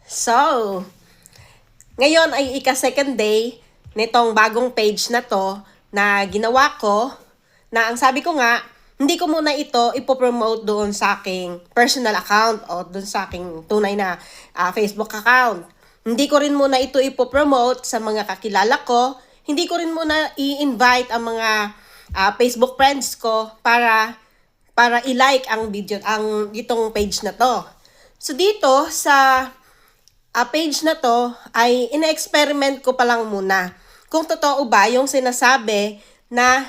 So, ngayon ay ika-second day nitong bagong page na to na ginawa ko na ang sabi ko nga, hindi ko muna ito ipopromote doon sa aking personal account o doon sa aking tunay na Facebook account. Hindi ko rin muna ito ipopromote sa mga kakilala ko. Hindi ko rin muna i-invite ang mga Facebook friends ko para i-like ang video, ang itong page na to. So dito sa page na to ay ina-experiment ko pa lang muna kung totoo ba yung sinasabi na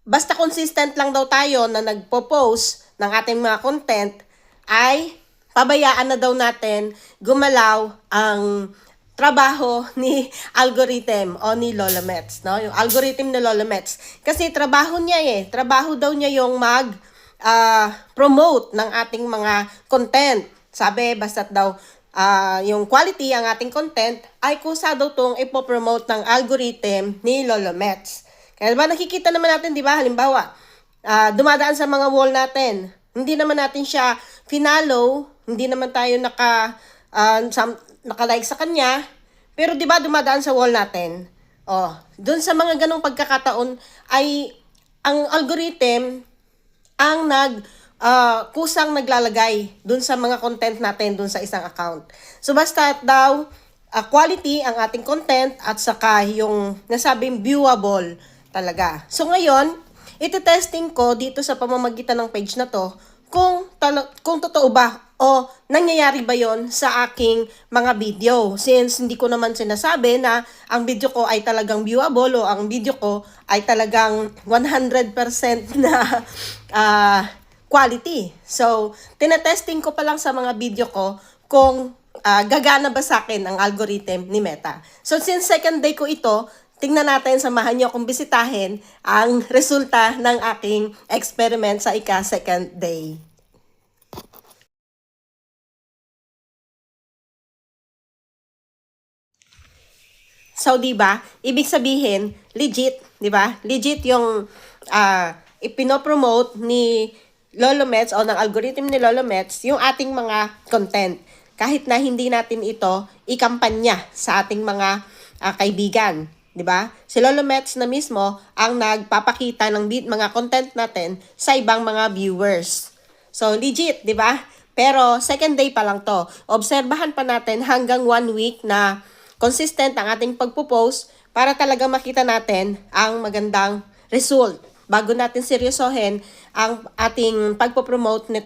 basta consistent lang daw tayo na nagpo-post ng ating mga content ay pabayaan na daw natin gumalaw ang trabaho ni algorithm o ni Lola Mets, no? Yung algorithm ni Lola Mets. Kasi trabaho niya trabaho daw niya yung promote ng ating mga content. Sabi, basta't daw yung quality ang ating content ay kusa daw itong ipopromote ng algorithm ni Lola Mets. Kaya ba nakikita naman natin, di ba? Halimbawa, dumadaan sa mga wall natin. Hindi naman natin siya finalo, hindi naman tayo naka-like sa kanya, pero di ba dumadaan sa wall natin? Doon sa mga ganong pagkakataon ay ang algorithm ang kusang naglalagay dun sa mga content natin dun sa isang account. So basta daw quality ang ating content at saka yung nasabing viewable talaga. So ngayon, iti-testing ko dito sa pamamagitan ng page na to kung totoo ba o nangyayari ba yon sa aking mga video. Since hindi ko naman sinasabi na ang video ko ay talagang viewable o ang video ko ay talagang 100% na quality. So, tinetesting ko pa lang sa mga video ko kung gagana ba sa akin ang algorithm ni Meta. So, since second day ko ito, tingnan natin, samahan niyo akong bisitahin ang resulta ng aking experiment sa ika-second day. So, di ba? Ibig sabihin, legit, di ba? Legit yung ipinopromote ni Lola Mets o ng algorithm ni Lola Mets yung ating mga content. Kahit na hindi natin ito ikampanya sa ating mga kaibigan. Di ba? Si Lola Mets na mismo ang nagpapakita ng mga content natin sa ibang mga viewers. So, legit, di ba? Pero, second day pa lang to. Obserbahan pa natin hanggang 1 week na consistent ang ating pagpo-post para talaga makita natin ang magandang result bago natin seryosohin ang ating pagpo-promote nito.